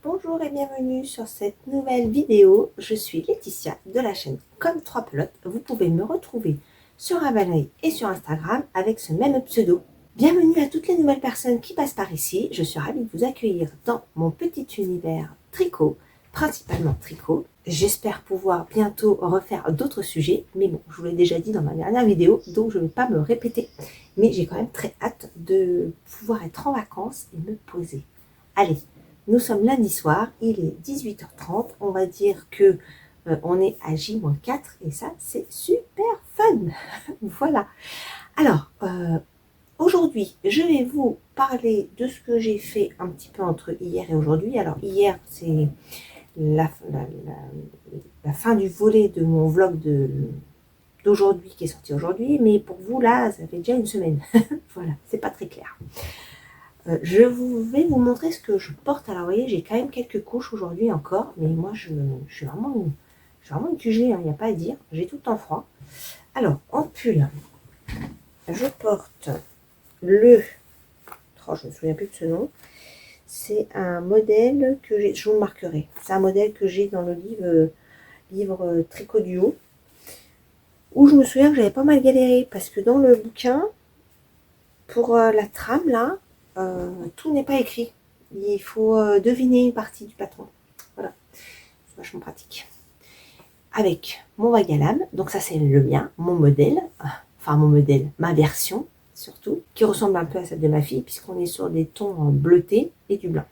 Bonjour et bienvenue sur cette nouvelle vidéo. Je suis Laetitia de la chaîne Comme 3 Pelotes. Vous pouvez me retrouver sur Ravelry et sur Instagram avec ce même pseudo. Bienvenue à toutes les nouvelles personnes qui passent par ici. Je suis ravie de vous accueillir dans mon petit univers tricot, principalement tricot. J'espère pouvoir bientôt refaire d'autres sujets, mais bon, je vous l'ai déjà dit dans ma dernière vidéo, donc je ne vais pas me répéter. Mais j'ai quand même très hâte de pouvoir être en vacances et me poser. Allez, nous sommes lundi soir, il est 18h30, on va dire que on est à J-4 et ça c'est super fun. Voilà. Alors, aujourd'hui, je vais vous parler de ce que j'ai fait un petit peu entre hier et aujourd'hui. Alors hier, c'est la fin du volet de mon vlog d'aujourd'hui qui est sorti aujourd'hui, mais pour vous là, ça fait déjà une semaine. Voilà, c'est pas très clair. Je vais vous montrer ce que je porte. Alors, vous voyez, j'ai quand même quelques couches aujourd'hui encore, mais moi, je suis vraiment une QG, hein, il n'y a pas à dire. J'ai tout le temps froid. Alors, en pull, je porte le... Oh, je ne me souviens plus de ce nom. C'est un modèle que j'ai... Je vous le marquerai. C'est un modèle que j'ai dans le livre Tricot Duo, où je me souviens que j'avais pas mal galéré, parce que dans le bouquin, pour la trame, là, tout n'est pas écrit. Il faut deviner une partie du patron. Voilà, c'est vachement pratique. Avec mon vague à lame, donc ça c'est le mien, mon modèle, enfin mon modèle, ma version surtout, qui ressemble un peu à celle de ma fille, puisqu'on est sur des tons bleutés et du blanc.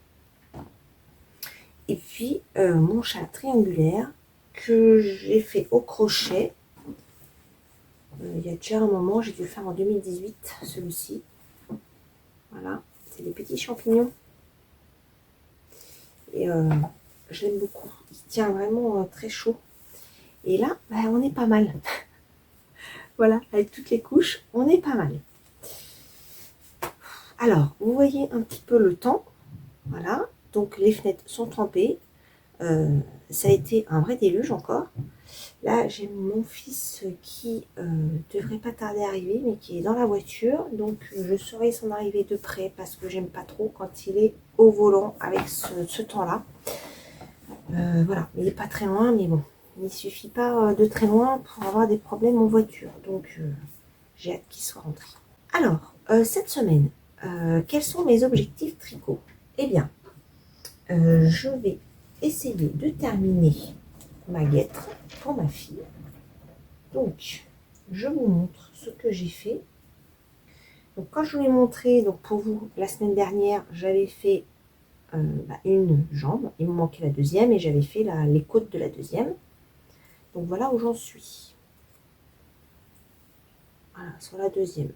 Et puis mon chat triangulaire que j'ai fait au crochet. Il y a déjà un moment, j'ai dû le faire en 2018, celui-ci. Voilà, c'est des petits champignons. Et je l'aime beaucoup. Il tient vraiment très chaud. Et là, bah, on est pas mal. Voilà, avec toutes les couches, on est pas mal. Alors, vous voyez un petit peu le temps. Voilà, donc les fenêtres sont trempées. Ça a été un vrai déluge encore. Là, j'ai mon fils qui devrait pas tarder à arriver, mais qui est dans la voiture. Donc, je surveille son arrivée de près parce que j'aime pas trop quand il est au volant avec ce temps-là. Voilà, il n'est pas très loin, mais bon, il ne suffit pas de très loin pour avoir des problèmes en voiture. Donc, j'ai hâte qu'il soit rentré. Alors, cette semaine, quels sont mes objectifs tricot? Eh bien, je vais essayer de terminer ma guêtre pour ma fille. Donc, je vous montre ce que j'ai fait. Donc, quand je vous l'ai montré, donc pour vous, la semaine dernière, j'avais fait une jambe. Il me manquait la deuxième et j'avais fait les côtes de la deuxième. Donc, voilà où j'en suis. Voilà, sur la deuxième.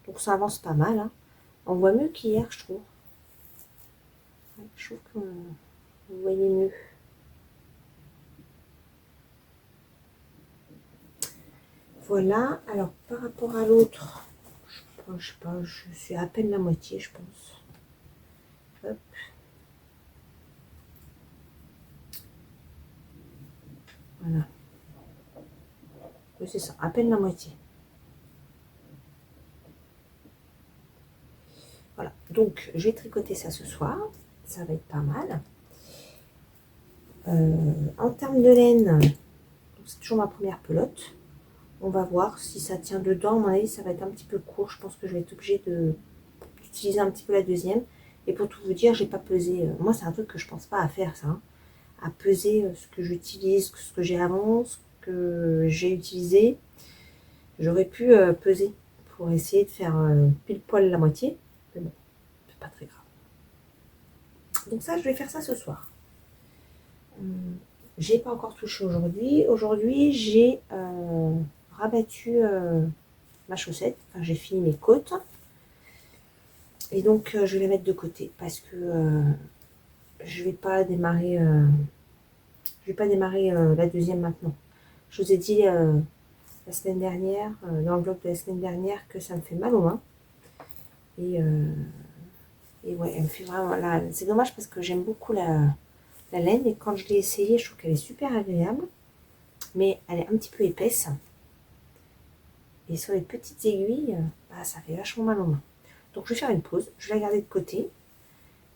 Donc, ça avance pas mal. Hein. On voit mieux qu'hier, je trouve. Je trouve que vous voyez mieux. Voilà, alors par rapport à l'autre, je sais pas, je suis à peine la moitié, je pense. Hop. Voilà. Oui, c'est ça, à peine la moitié. Voilà, donc je vais tricoter ça ce soir, ça va être pas mal. En termes de laine, c'est toujours ma première pelote. On va voir si ça tient dedans. À mon avis, ça va être un petit peu court. Je pense que je vais être obligée d'utiliser un petit peu la deuxième. Et pour tout vous dire, j'ai pas pesé. Moi, c'est un truc que je pense pas à faire, ça. Hein, à peser ce que j'utilise, ce que j'ai avant, ce que j'ai utilisé. J'aurais pu peser pour essayer de faire pile poil la moitié. Mais bon, c'est pas très grave. Donc ça, je vais faire ça ce soir. J'ai pas encore touché aujourd'hui. Aujourd'hui, j'ai rabattu ma chaussette. Enfin, j'ai fini mes côtes. Et donc, je vais les mettre de côté parce que je vais pas démarrer. La deuxième maintenant. Je vous ai dit la semaine dernière, dans le vlog de la semaine dernière, que ça me fait mal aux mains. Et ouais, elle me fait vraiment là. C'est dommage parce que j'aime beaucoup la laine et quand je l'ai essayée, je trouve qu'elle est super agréable. Mais elle est un petit peu épaisse. Et sur les petites aiguilles, ça fait vachement mal aux mains. Donc je vais faire une pause, je vais la garder de côté.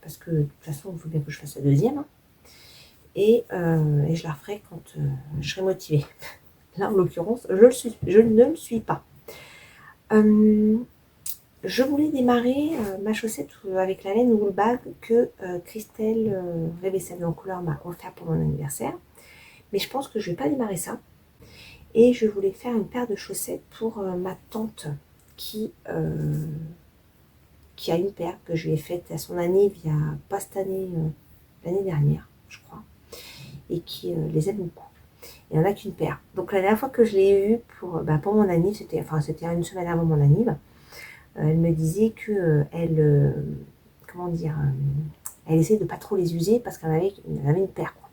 parce que de toute façon, il faut bien que je fasse la deuxième. Hein. Et je la referai quand je serai motivée. Là, en l'occurrence, je ne le suis pas. Je voulais démarrer ma chaussette avec la laine Woolbag que Christelle Révessel en couleur m'a offert pour mon anniversaire. Mais je pense que je ne vais pas démarrer ça. Et je voulais faire une paire de chaussettes pour ma tante qui a une paire que je lui ai faite à son anniv il y a pas cette année, l'année dernière, je crois. Et qui les aime beaucoup. Il n'y en a qu'une paire. Donc la dernière fois que je l'ai eue pour mon anniv, c'était une semaine avant mon anniv, elle me disait que elle essayait de pas trop les user parce qu'elle avait une paire. Quoi.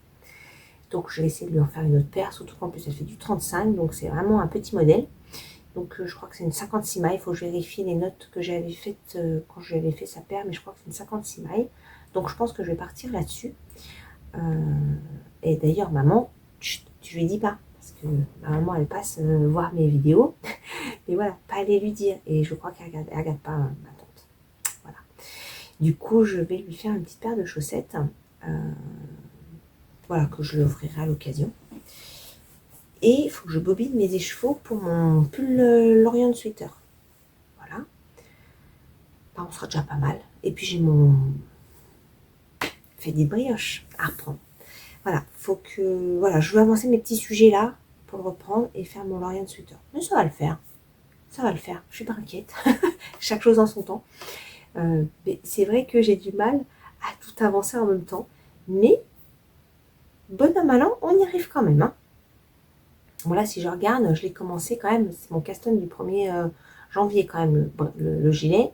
Donc je vais essayer de lui en faire une autre paire, surtout qu'en plus elle fait du 35, donc c'est vraiment un petit modèle. Donc je crois que c'est une 56 mailles, il faut que je vérifie les notes que j'avais faites quand je lui avais fait sa paire, mais je crois que c'est une 56 mailles. Donc je pense que je vais partir là-dessus. Et d'ailleurs maman, tu lui dis pas, parce que ma maman elle passe voir mes vidéos, mais voilà, pas aller lui dire, et je crois qu'elle regarde pas ma tante. Voilà. Du coup je vais lui faire une petite paire de chaussettes, voilà, que je lui offrirai à l'occasion. Et il faut que je bobine mes écheveaux pour mon pull Lorient Sweater. Voilà. On sera déjà pas mal. Et puis j'ai mon fait des brioches à reprendre. Voilà, faut que je veux avancer mes petits sujets là pour le reprendre et faire mon Lorient Sweater. Mais ça va le faire. Ça va le faire. Je suis pas inquiète. Chaque chose en son temps. Mais c'est vrai que j'ai du mal à tout avancer en même temps. Mais bon an mal an, on y arrive quand même. Hein. Bon là, si je regarde, je l'ai commencé quand même. C'est mon caston du 1er janvier quand même, le gilet.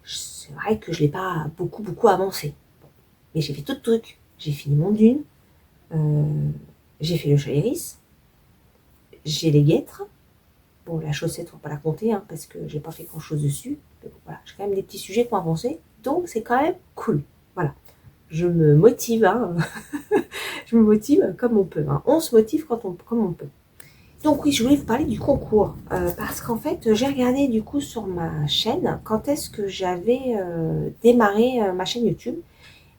C'est vrai que je l'ai pas beaucoup avancé. Bon. Mais j'ai fait tout le truc. J'ai fini mon dune. J'ai fait le chat-iris. J'ai les guêtres. Bon, la chaussette, faut pas la compter, hein, parce que j'ai pas fait grand chose dessus. Mais bon, voilà, j'ai quand même des petits sujets qui ont avancé. Donc, c'est quand même cool. Voilà. Je me motive, hein. Je me motive comme on peut. Hein. On se motive comme on peut. Donc oui, je voulais vous parler du concours. Parce qu'en fait, j'ai regardé du coup sur ma chaîne quand est-ce que j'avais démarré ma chaîne YouTube.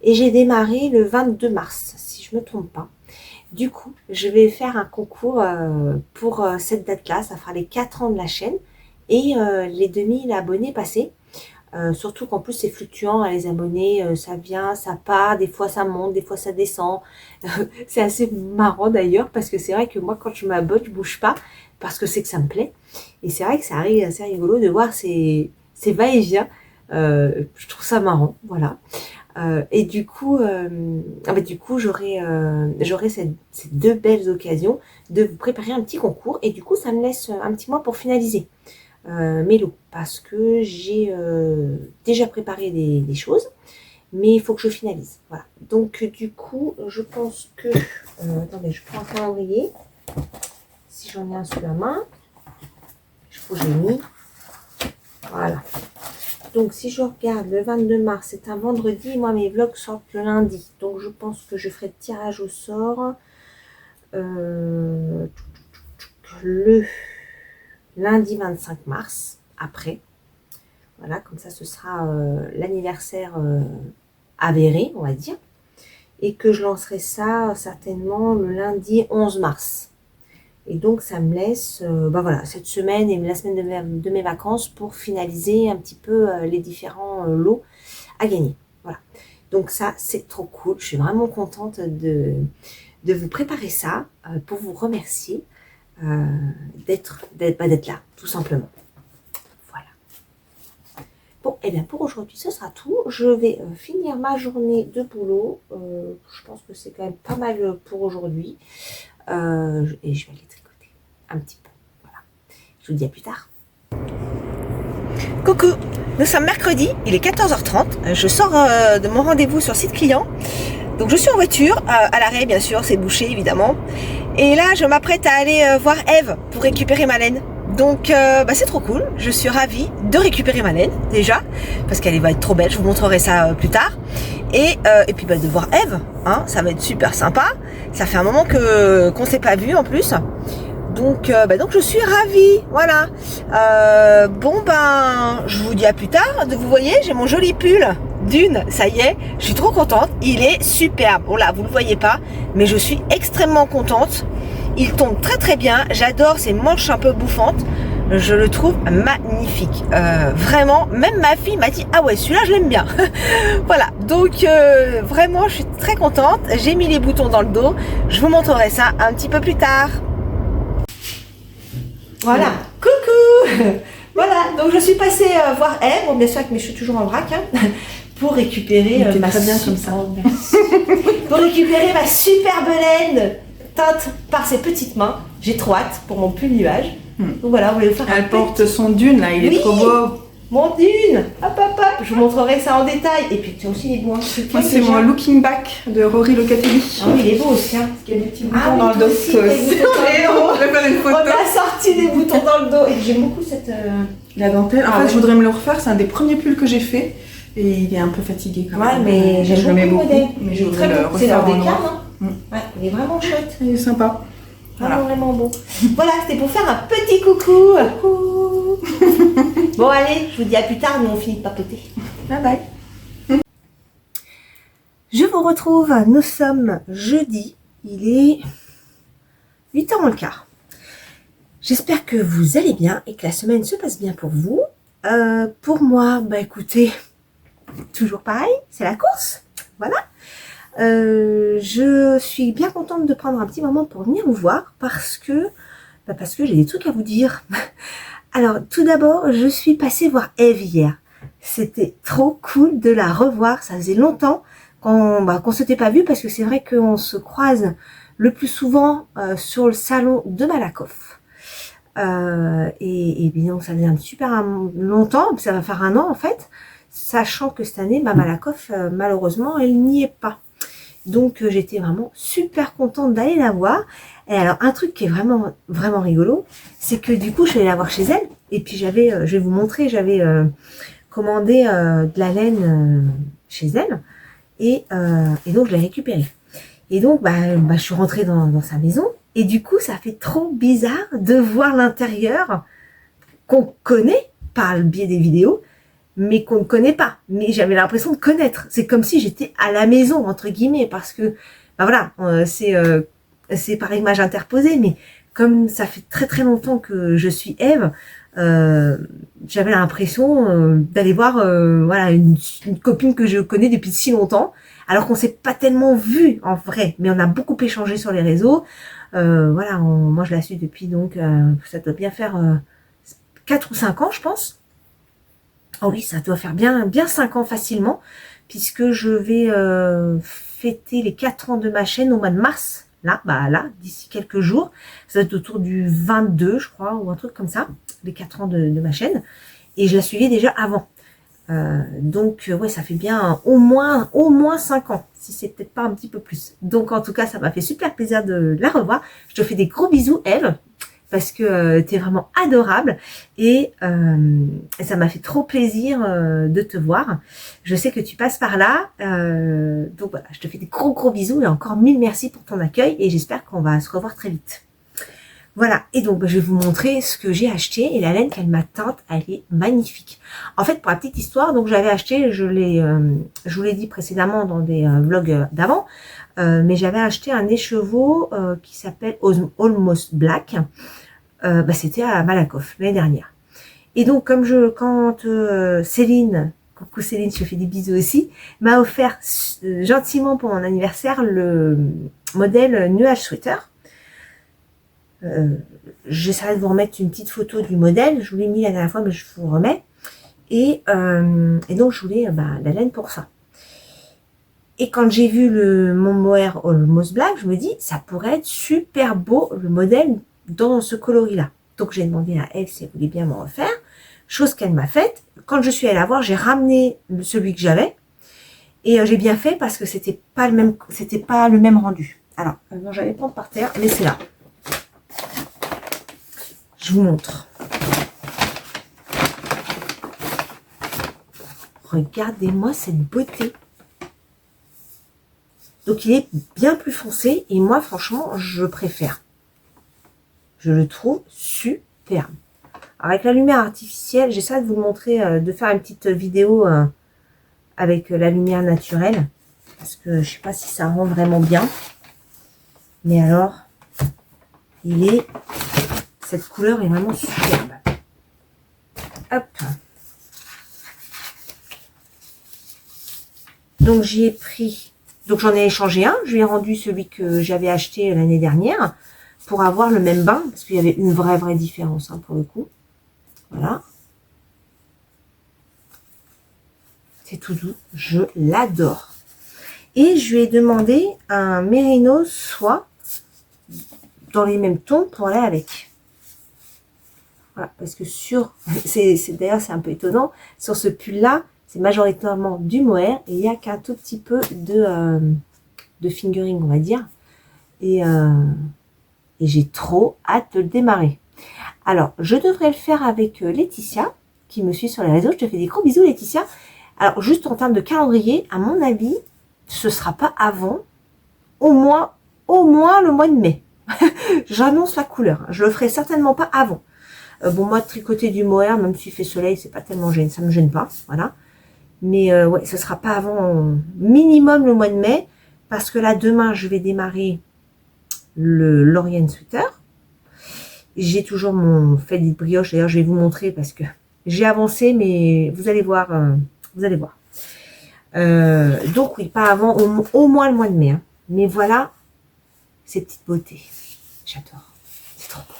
Et j'ai démarré le 22 mars, si je ne me trompe pas. Du coup, je vais faire un concours pour cette date-là. Ça fera les 4 ans de la chaîne et les 2000 abonnés passés. Surtout qu'en plus, c'est fluctuant. Les abonnés, ça vient, ça part. Des fois, ça monte, des fois, ça descend. C'est assez marrant d'ailleurs parce que c'est vrai que moi, quand je m'abonne, je bouge pas parce que c'est que ça me plaît. Et c'est vrai que ça arrive assez rigolo de voir ces va-et-vient. Je trouve ça marrant, voilà. Et du coup, j'aurai ces 2 belles occasions de vous préparer un petit concours. Et du coup, ça me laisse un petit mois pour finaliser mes lots. Parce que j'ai déjà préparé des choses. Mais il faut que je finalise. Voilà. Donc, du coup, je pense que... attendez, je prends un calendrier. Si j'en ai un sous la main. Il faut que je l'ai mis. Voilà. Donc, si je regarde, le 22 mars, c'est un vendredi. Moi, mes vlogs sortent le lundi. Donc, je pense que je ferai le tirage au sort le lundi 25 mars, après. Voilà, comme ça, ce sera l'anniversaire avéré, on va dire. Et que je lancerai ça certainement le lundi 11 mars. Et donc, ça me laisse voilà, cette semaine et la semaine de mes vacances pour finaliser un petit peu les différents lots à gagner. Voilà. Donc ça, c'est trop cool. Je suis vraiment contente de vous préparer ça pour vous remercier d'être là, tout simplement. Voilà. Bon, et bien pour aujourd'hui, ce sera tout. Je vais finir ma journée de boulot. Je pense que c'est quand même pas mal pour aujourd'hui. Et je vais aller tricoter un petit peu. Voilà. Je vous dis à plus tard. Coucou, nous sommes mercredi, il est 14h30. Je sors de mon rendez-vous sur site client. Donc je suis en voiture, à l'arrêt bien sûr, c'est bouché évidemment. Et là, je m'apprête à aller voir Eve pour récupérer ma laine. Donc c'est trop cool, je suis ravie de récupérer ma laine déjà, parce qu'elle va être trop belle, je vous montrerai ça plus tard. Et puis de voir Eve, hein, ça va être super sympa. Ça fait un moment qu'on s'est pas vu en plus. Donc je suis ravie, voilà. Je vous dis à plus tard. Vous voyez, j'ai mon joli pull d'une, ça y est, je suis trop contente. Il est superbe. Bon là, vous ne le voyez pas, mais je suis extrêmement contente. Il tombe très très bien. J'adore ses manches un peu bouffantes. Je le trouve magnifique. Vraiment, même ma fille m'a dit, ah ouais, celui-là, je l'aime bien. Voilà, donc vraiment, je suis très contente. J'ai mis les boutons dans le dos. Je vous montrerai ça un petit peu plus tard. Voilà, coucou. Voilà, donc je suis passée voir Eve, bon, bien sûr avec mes cheveux toujours en vrac, hein, pour récupérer ma très bien comme ça. Pour récupérer ma superbe laine teinte par ses petites mains. J'ai trop hâte pour mon pull nuage. Donc voilà, on va le faire. Elle porte son dune là, il est trop beau. Mon dune, hop hop hop, je vous montrerai ça en détail. Et puis tu as aussi les bois. Moi c'est mon Looking Back de Rory Locatelli. Ah oui, il est beau aussi. Hein. Il y a des petits boutons dans le dos. Aussi, on a sorti des boutons dans le dos. Et j'aime beaucoup cette... La dentelle. En fait, je voudrais me le refaire. C'est un des premiers pulls que j'ai fait. Et il est un peu fatigué quand même. Ouais, mais j'aime beaucoup. Mais je voudrais le refaire. C'est leur en décalme, noir. hein. Ouais, il est vraiment chouette. Il est sympa. Voilà. Vraiment beau. Voilà, c'était pour faire un petit coucou. Coucou. Bon, allez, je vous dis à plus tard, nous on finit de papoter. Bye bye. Je vous retrouve, nous sommes jeudi, il est 8h moins le quart. J'espère que vous allez bien et que la semaine se passe bien pour vous. Pour moi, bah écoutez, toujours pareil, c'est la course, voilà. Je suis bien contente de prendre un petit moment pour venir vous voir parce que j'ai des trucs à vous dire. Alors, tout d'abord, je suis passée voir Eve hier. C'était trop cool de la revoir. Ça faisait longtemps qu'on s'était pas vu parce que c'est vrai qu'on se croise le plus souvent sur le salon de Malakoff. Et bien, ça faisait un super longtemps, ça va faire 1 an en fait, sachant que cette année, Malakoff, malheureusement, elle n'y est pas. Donc j'étais vraiment super contente d'aller la voir. Et alors un truc qui est vraiment rigolo, c'est que du coup je suis allée la voir chez elle. Et puis je vais vous montrer, j'avais commandé de la laine chez elle. Et donc je l'ai récupérée. Et donc je suis rentrée dans sa maison. Et du coup ça fait trop bizarre de voir l'intérieur qu'on connaît par le biais des vidéos, mais qu'on ne connaît pas, mais j'avais l'impression de connaître. C'est comme si j'étais à la maison, entre guillemets, parce que, c'est par image interposée, mais comme ça fait très longtemps que je suis Eve, j'avais l'impression d'aller voir une copine que je connais depuis si longtemps, alors qu'on s'est pas tellement vu en vrai, mais on a beaucoup échangé sur les réseaux. Moi je la suis depuis, donc ça doit bien faire 4 ou 5 ans, je pense. Oh oui, ça doit faire bien 5 ans facilement, puisque je vais fêter les 4 ans de ma chaîne au mois de mars, là, d'ici quelques jours. Ça doit être autour du 22, je crois, ou un truc comme ça, les 4 ans de ma chaîne. Et je la suivais déjà avant. Donc, ouais, ça fait bien au moins 5 ans, si c'est peut-être pas un petit peu plus. Donc, en tout cas, ça m'a fait super plaisir de la revoir. Je te fais des gros bisous, Eve, parce que tu es vraiment adorable et ça m'a fait trop plaisir de te voir. Je sais que tu passes par là, donc voilà, je te fais des gros bisous et encore 1000 merci pour ton accueil et j'espère qu'on va se revoir très vite. Voilà, et donc je vais vous montrer ce que j'ai acheté et la laine qu'elle m'a teinte, elle est magnifique. En fait, pour la petite histoire, donc j'avais acheté, je vous l'ai dit précédemment dans des vlogs d'avant, mais j'avais acheté un écheveau qui s'appelle Almost Black. C'était à Malakoff l'année dernière. Et donc, quand Céline, coucou Céline, je te fais des bisous aussi, m'a offert gentiment pour mon anniversaire le modèle Nuage Sweater. J'essaierai de vous remettre une petite photo du modèle. Je vous l'ai mis la dernière fois, mais je vous remets. Et donc, je voulais la laine pour ça. Et quand j'ai vu le mon mohair Almost Black, je me dis, ça pourrait être super beau, le modèle dans ce coloris-là. Donc, j'ai demandé à elle si elle voulait bien m'en refaire. Chose qu'elle m'a faite. Quand je suis allée la voir, j'ai ramené celui que j'avais. Et j'ai bien fait parce que c'était pas le même rendu. Alors, j'allais prendre par terre, mais c'est là. Je vous montre. Regardez-moi cette beauté. Donc, il est bien plus foncé et moi, franchement, je préfère. Je le trouve superbe. Avec la lumière artificielle, j'essaie de vous montrer, de faire une petite vidéo avec la lumière naturelle. Parce que je sais pas si ça rend vraiment bien. Mais alors, cette couleur est vraiment superbe. Hop. Donc j'y ai pris, donc j'en ai échangé un. Je lui ai rendu celui que j'avais acheté l'année dernière pour avoir le même bain. Parce qu'il y avait une vraie différence hein, pour le coup. Voilà. C'est tout doux. Je l'adore. Et je lui ai demandé un Mérino soie dans les mêmes tons pour aller avec. Voilà, parce que d'ailleurs c'est un peu étonnant, sur ce pull là, c'est majoritairement du mohair et il n'y a qu'un tout petit peu de fingering, on va dire. Et j'ai trop hâte de le démarrer. Alors, je devrais le faire avec Laetitia, qui me suit sur les réseaux. Je te fais des gros bisous, Laetitia. Alors, juste en termes de calendrier, à mon avis, ce sera pas avant, au moins le mois de mai. J'annonce la couleur. Je le ferai certainement pas avant. Bon, moi, de tricoter du mohair, même s'il fait soleil, c'est pas tellement gênant, ça me gêne pas, voilà. Mais ouais, ce sera pas avant minimum le mois de mai, parce que là, demain, je vais démarrer le Lorient Sweater. J'ai toujours mon fait de brioche, d'ailleurs, je vais vous montrer parce que j'ai avancé, mais vous allez voir, vous allez voir. Donc oui, pas avant, au moins le mois de mai. Hein. Mais voilà, ces petites beautés. J'adore. C'est trop beau.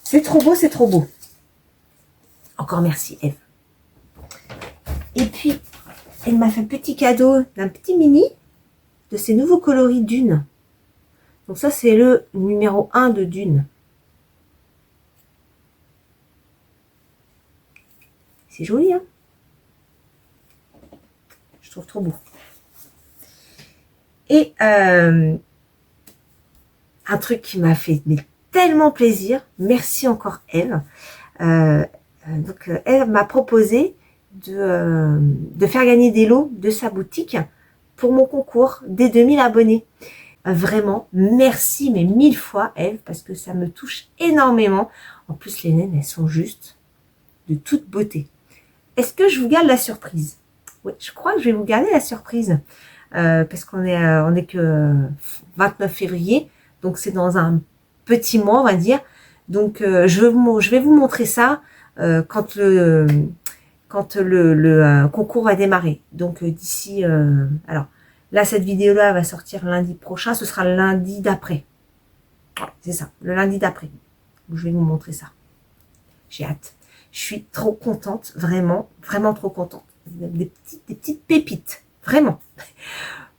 C'est trop beau, c'est trop beau. Encore merci, Eve. Et puis, elle m'a fait un petit cadeau d'un petit mini de ces nouveaux coloris Dune. Donc ça, c'est le numéro 1 de Dune. C'est joli, hein? Je trouve trop beau. Et un truc qui m'a fait tellement plaisir, merci encore Eve. Donc Eve m'a proposé de faire gagner des lots de sa boutique pour mon concours des 2000 abonnés. Vraiment, merci, mais 1000 fois Eve, parce que ça me touche énormément. En plus, les naines, elles sont juste de toute beauté. Est-ce que je vous garde la surprise? Oui, je crois que je vais vous garder la surprise. Parce qu'on est que 29 février, donc c'est dans un petit mois, on va dire. Donc, je vais vous montrer ça quand le concours va démarrer. Donc, d'ici... alors, là, cette vidéo-là va sortir lundi prochain. Ce sera le lundi d'après. C'est ça, le lundi d'après. Je vais vous montrer ça. J'ai hâte. Je suis trop contente, vraiment trop contente. Des petites pépites, vraiment.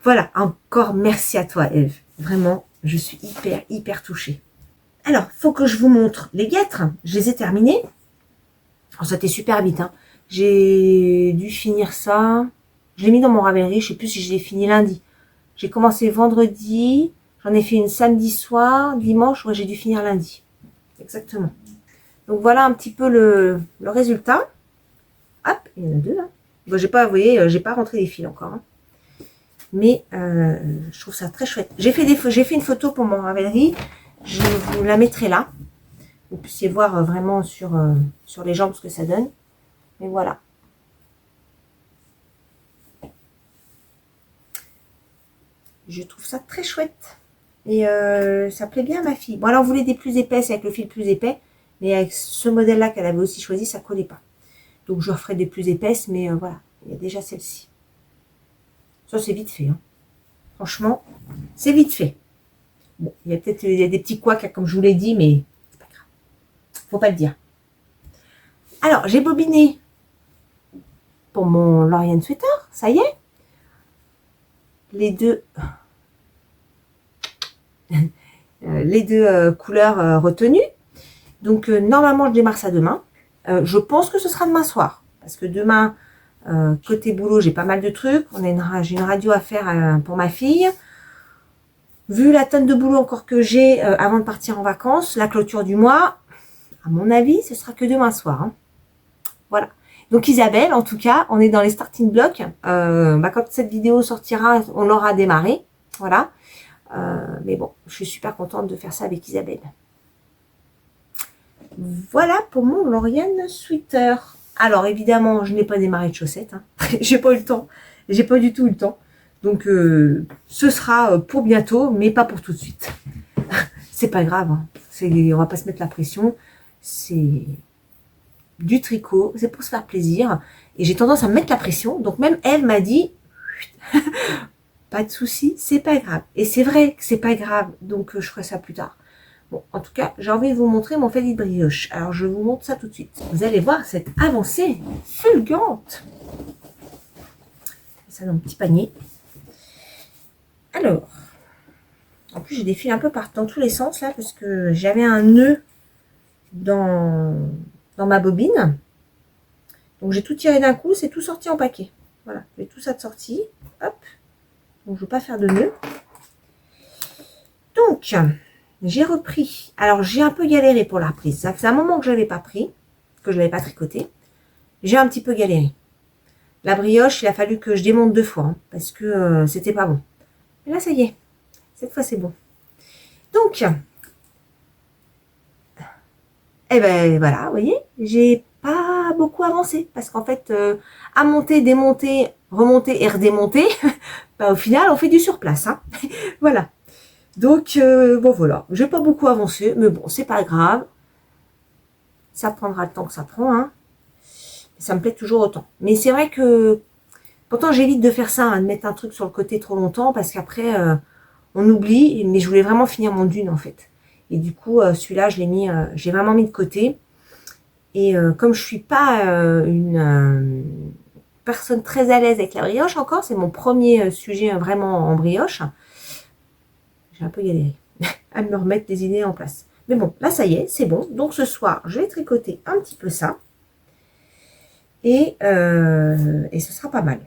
Voilà, encore merci à toi, Eve. Vraiment, je suis hyper touchée. Alors, faut que je vous montre les guêtres. Je les ai terminées. Oh, ça a été super vite. Hein. J'ai dû finir ça. Je l'ai mis dans mon Ravelry. Je sais plus si je l'ai fini lundi. J'ai commencé vendredi. J'en ai fait une samedi soir. Dimanche, ouais, j'ai dû finir lundi. Exactement. Donc, voilà un petit peu le résultat. Hop, il y en a deux là. Bon, j'ai pas, vous voyez, j'ai pas rentré les fils encore. Hein. Mais je trouve ça très chouette. J'ai fait une photo pour mon Ravelry. Je vous la mettrai là. Vous puissiez voir vraiment sur les jambes ce que ça donne. Mais voilà. Je trouve ça très chouette. Et ça plaît bien à ma fille. Bon, alors, on voulait des plus épaisses avec le fil plus épais. Mais avec ce modèle-là qu'elle avait aussi choisi, ça collait pas. Donc, je referai des plus épaisses. Mais voilà, il y a déjà celle-ci. Ça, c'est vite fait. Hein. Franchement, c'est vite fait. Bon, il y a peut-être des petits couacs, comme je vous l'ai dit, mais c'est pas grave. Faut pas le dire. Alors, j'ai bobiné pour mon Lorient Sweater. Ça y est. Les deux couleurs retenues. Donc, normalement, je démarre ça demain. Je pense que ce sera demain soir. Parce que demain... côté boulot, j'ai pas mal de trucs. J'ai une radio à faire pour ma fille. Vu la tonne de boulot encore que j'ai avant de partir en vacances, la clôture du mois, à mon avis, ce sera que demain soir. Hein. Voilà. Donc Isabelle, en tout cas, on est dans les starting blocks. Quand cette vidéo sortira, on l'aura démarré. Voilà. Mais bon, je suis super contente de faire ça avec Isabelle. Voilà pour mon Lorient Sweater. Alors évidemment, je n'ai pas démarré de chaussettes. Hein. J'ai pas eu le temps. J'ai pas du tout eu le temps. Donc ce sera pour bientôt, mais pas pour tout de suite. C'est pas grave. Hein. On va pas se mettre la pression. C'est du tricot. C'est pour se faire plaisir. Et j'ai tendance à me mettre la pression. Donc même elle m'a dit, pas de souci, c'est pas grave. Et c'est vrai que c'est pas grave. Donc je ferai ça plus tard. Bon, en tout cas, j'ai envie de vous montrer mon fait de brioche. Alors, je vous montre ça tout de suite. Vous allez voir cette avancée fulgurante. Ça dans le petit panier. Alors, en plus, j'ai des fils un peu dans tous les sens, là, parce que j'avais un nœud dans ma bobine. Donc, j'ai tout tiré d'un coup, c'est tout sorti en paquet. Voilà, j'ai tout ça de sorti. Hop. Donc, je ne veux pas faire de nœud. Donc... j'ai repris. Alors, j'ai un peu galéré pour la reprise. Ça fait un moment que je l'avais pas pris, que je l'avais pas tricoté. J'ai un petit peu galéré. La brioche, il a fallu que je démonte 2 fois, hein, parce que c'était pas bon. Mais là, ça y est. Cette fois, c'est bon. Donc, eh ben voilà, vous voyez, j'ai pas beaucoup avancé. Parce qu'en fait, à monter, démonter, remonter et redémonter, bah, au final, on fait du surplace. Hein. Voilà. Donc, bon voilà, j'ai pas beaucoup avancé, mais bon, c'est pas grave. Ça prendra le temps que ça prend, hein. Ça me plaît toujours autant. Mais c'est vrai que, pourtant j'évite de faire ça, hein, de mettre un truc sur le côté trop longtemps, parce qu'après, on oublie, mais je voulais vraiment finir mon dune, en fait. Et du coup, celui-là, je l'ai mis, j'ai vraiment mis de côté. Et comme je suis pas une personne très à l'aise avec la brioche encore, c'est mon premier sujet vraiment en brioche, j'ai un peu galéré à me remettre les idées en place. Mais bon, là, ça y est, c'est bon. Donc, ce soir, je vais tricoter un petit peu ça. Et ce sera pas mal.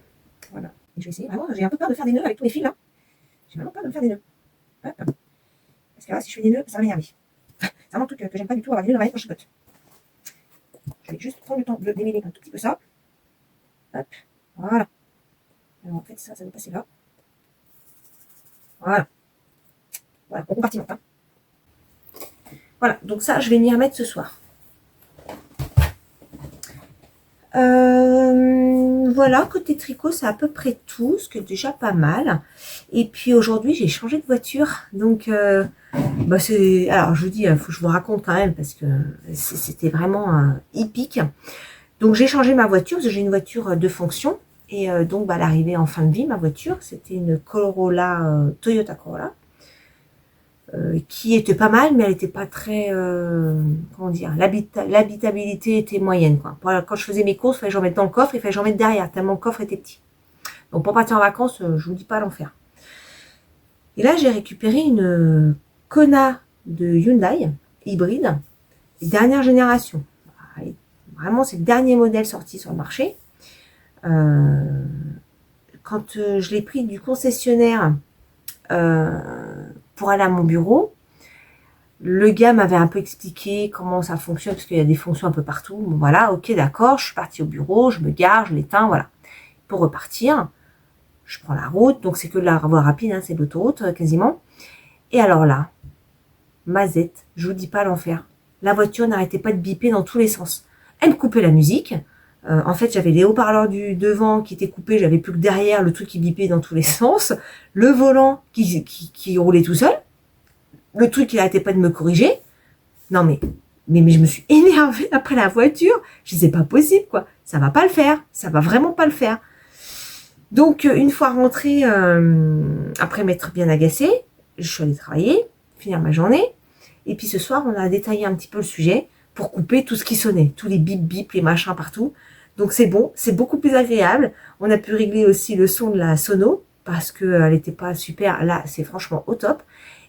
Voilà. Et je vais essayer. Vraiment, j'ai un peu peur de faire des nœuds avec tous les fils. Hein. J'ai vraiment peur de me faire des nœuds. Hop. Parce que là, si je fais des nœuds, ça va m'énerver. C'est vraiment un truc que j'aime pas du tout, avoir des nœuds dans ma quand je tricote. Je vais juste prendre le temps de démêler un tout petit peu ça. Hop. Voilà. Alors, en fait, ça doit passer là. Voilà. Voilà, on compartimente. Hein. Voilà, donc ça, je vais m'y remettre ce soir. Voilà, côté tricot, c'est à peu près tout, ce qui est déjà pas mal. Et puis aujourd'hui, j'ai changé de voiture. Donc, bah c'est... Alors, je vous dis, il faut que je vous raconte quand même, parce que c'était vraiment hippique. Donc, j'ai changé ma voiture, parce que j'ai une voiture de fonction. Et donc, bah, elle arrivait en fin de vie, ma voiture. C'était une Corolla, Toyota Corolla. Qui était pas mal, mais elle était pas très, comment dire, l'habitabilité était moyenne, quoi. Quand je faisais mes courses, il fallait que j'en mette dans le coffre, il fallait que j'en mette derrière, tellement le coffre était petit. Donc pour partir en vacances, je vous dis pas l'enfer. Et là, j'ai récupéré une Kona de Hyundai, hybride, dernière génération. Vraiment, c'est le dernier modèle sorti sur le marché. Quand je l'ai pris du concessionnaire, pour aller à mon bureau, le gars m'avait un peu expliqué comment ça fonctionne, parce qu'il y a des fonctions un peu partout. Bon, voilà, ok, d'accord, je suis partie au bureau, je me gare, je l'éteins, voilà. Pour repartir, je prends la route, donc c'est que de la voie rapide, hein, c'est l'autoroute quasiment. Et alors là, mazette, je vous dis pas l'enfer. La voiture n'arrêtait pas de biper dans tous les sens. Elle me coupait la musique. En fait, j'avais les haut-parleurs du devant qui étaient coupés, j'avais plus que derrière le truc qui bipait dans tous les sens, le volant qui roulait tout seul, le truc qui n'arrêtait pas de me corriger. Non mais je me suis énervée après la voiture. Je disais, c'est pas possible, quoi. Ça va pas le faire. Ça va vraiment pas le faire. Donc, une fois rentrée, après m'être bien agacée, je suis allée travailler, finir ma journée. Et puis ce soir, on a détaillé un petit peu le sujet pour couper tout ce qui sonnait, tous les bip, les machins partout. Donc c'est bon, c'est beaucoup plus agréable. On a pu régler aussi le son de la sono parce qu'elle n'était pas super. Là, c'est franchement au top.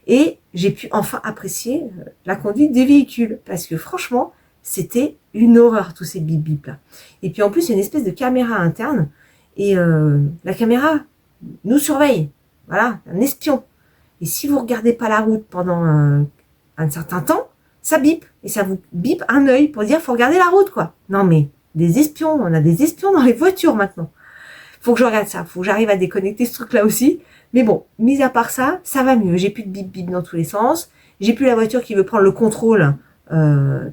Et j'ai pu enfin apprécier la conduite des véhicules parce que franchement, c'était une horreur tous ces bip là. Et puis en plus, il y a une espèce de caméra interne et la caméra nous surveille. Voilà, un espion. Et si vous regardez pas la route pendant un certain temps, ça bip et ça vous bip un œil pour dire faut regarder la route, quoi. Non mais des espions, on a des espions dans les voitures maintenant. Faut que je regarde ça, faut que j'arrive à déconnecter ce truc-là aussi. Mais bon, mis à part ça, ça va mieux. J'ai plus de bip dans tous les sens. J'ai plus la voiture qui veut prendre le contrôle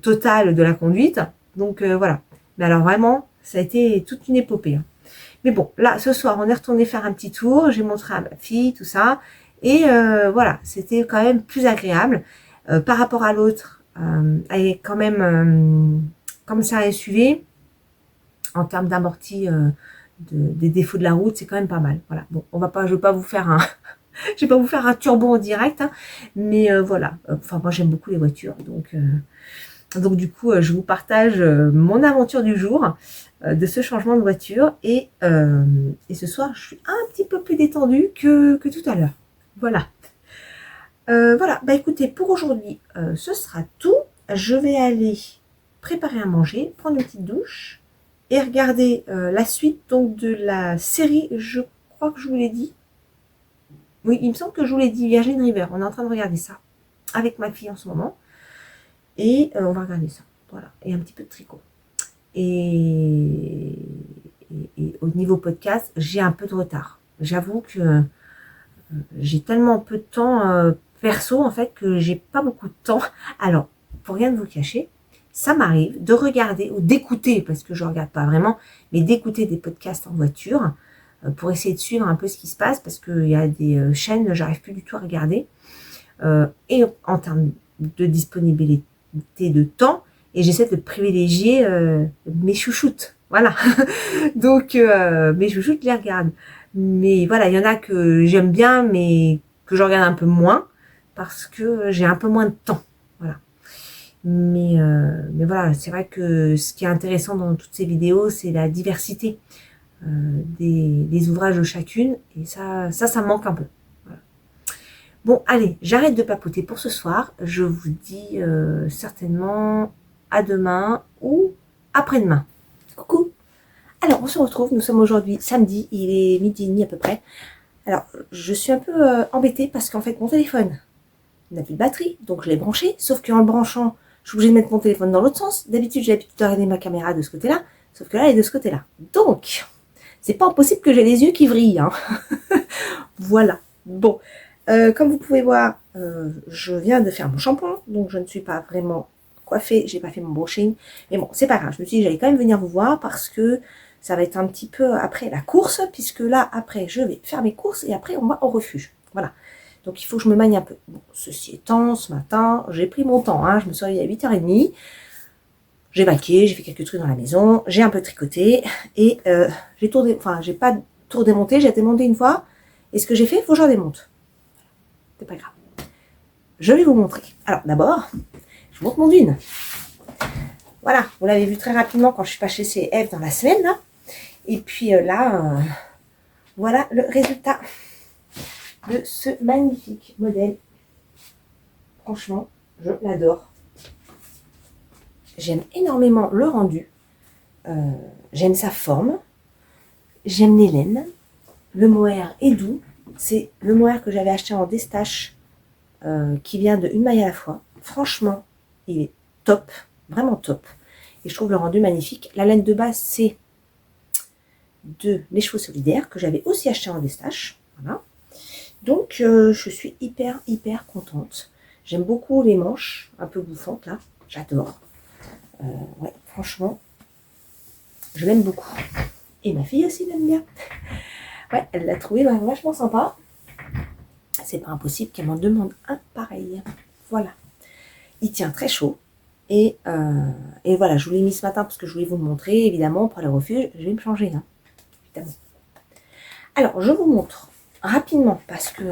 total de la conduite. Donc voilà, Mais alors vraiment, ça a été toute une épopée. Hein. Mais bon, là, ce soir, on est retourné faire un petit tour. J'ai montré à ma fille, tout ça. Et voilà, c'était quand même plus agréable. Par rapport à l'autre, elle est quand même, comme ça, SUV, en termes d'amorti des défauts de la route, c'est quand même pas mal. Voilà. Bon, je vais pas vous faire un, je vais pas vous faire un turbo en direct, hein, mais voilà. Enfin, moi, j'aime beaucoup les voitures, donc du coup, je vous partage mon aventure du jour de ce changement de voiture et ce soir, je suis un petit peu plus détendue que tout à l'heure. Voilà. Voilà. Bah écoutez, pour aujourd'hui, ce sera tout. Je vais aller préparer à manger, prendre une petite douche et regarder la suite donc de la série. Je crois que je vous l'ai dit. Oui, il me semble que je vous l'ai dit, Virgin River. On est en train de regarder ça avec ma fille en ce moment. Et on va regarder ça. Voilà. Et un petit peu de tricot. Et au niveau podcast, j'ai un peu de retard. J'avoue que j'ai tellement peu de temps perso, en fait, que j'ai pas beaucoup de temps. Alors, pour rien de vous cacher, ça m'arrive de regarder ou d'écouter, parce que je regarde pas vraiment, mais d'écouter des podcasts en voiture pour essayer de suivre un peu ce qui se passe, parce qu'il y a des chaînes, j'arrive plus du tout à regarder. Et en termes de disponibilité de temps, et j'essaie de privilégier mes chouchoutes. Voilà. Donc, mes chouchoutes, je les regarde. Mais voilà, il y en a que j'aime bien, mais que je regarde un peu moins, parce que j'ai un peu moins de temps. Voilà. Mais voilà, c'est vrai que ce qui est intéressant dans toutes ces vidéos, c'est la diversité des ouvrages de chacune. Et ça me manque un peu. Voilà. Bon, allez, j'arrête de papoter pour ce soir. Je vous dis certainement à demain ou après-demain. Coucou! Alors, on se retrouve, nous sommes aujourd'hui samedi, il est 12h30 à peu près. Alors, je suis un peu embêtée parce qu'en fait, mon téléphone n'a plus de batterie, donc je l'ai branché, sauf qu'en le branchant, je suis obligée de mettre mon téléphone dans l'autre sens. D'habitude, j'ai l'habitude de regarder ma caméra de ce côté-là, sauf que là, elle est de ce côté-là. Donc, c'est pas impossible que j'ai les yeux qui vrillent. Hein. Voilà. Bon, comme vous pouvez voir, je viens de faire mon shampoing, donc je ne suis pas vraiment coiffée, j'ai pas fait mon brushing. Mais bon, c'est pas grave, je me suis dit que j'allais quand même venir vous voir parce que ça va être un petit peu après la course, puisque là, après, je vais faire mes courses et après, on va au refuge. Voilà. Donc, il faut que je me magne un peu. Bon, ceci étant, ce matin, j'ai pris mon temps. Hein, je me suis réveillée à 8h30. J'ai vaqué, j'ai fait quelques trucs dans la maison. J'ai un peu tricoté. Et j'ai tourné, enfin, j'ai pas tout démonté. J'ai démonté une fois. Et ce que j'ai fait, il faut que je redémonte. C'est pas grave. Je vais vous montrer. Alors, d'abord, je vous montre mon dune. Voilà, vous l'avez vu très rapidement quand je suis pas chez CF dans la semaine, là. Et puis là, voilà le résultat de ce magnifique modèle. Franchement, je l'adore. J'aime énormément le rendu. J'aime sa forme. J'aime les laines. Le mohair est doux. C'est le mohair que j'avais acheté en destache qui vient de Une maille à la fois. Franchement, il est top. Vraiment top. Et je trouve le rendu magnifique. La laine de base, c'est de Les Chevaux Solidaires que j'avais aussi acheté en destache. Voilà. Donc, je suis hyper contente. J'aime beaucoup les manches un peu bouffantes là. J'adore. Ouais, franchement, je l'aime beaucoup. Et ma fille aussi l'aime bien. Ouais, elle l'a trouvé vachement sympa. C'est pas impossible qu'elle m'en demande un pareil. Voilà. Il tient très chaud. Et voilà, je vous l'ai mis ce matin parce que je voulais vous le montrer. Évidemment, pour le refuge, je vais me changer. Hein, évidemment. Alors, je vous montre rapidement parce que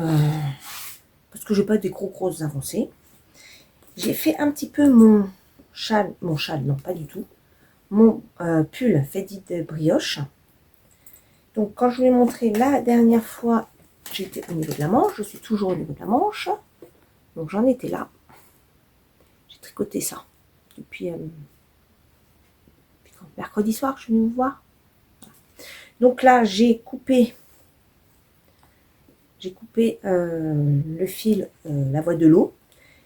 j'ai pas des grosses avancées. J'ai fait un petit peu mon châle, non pas du tout, mon pull Faded de brioche. Donc, quand je vous l'ai montré la dernière fois, j'étais au niveau de la manche. Je suis toujours au niveau de la manche. Donc, j'en étais là. J'ai tricoté ça depuis mercredi soir que je suis venue vous voir. Donc là, j'ai coupé le fil, la voie de l'eau.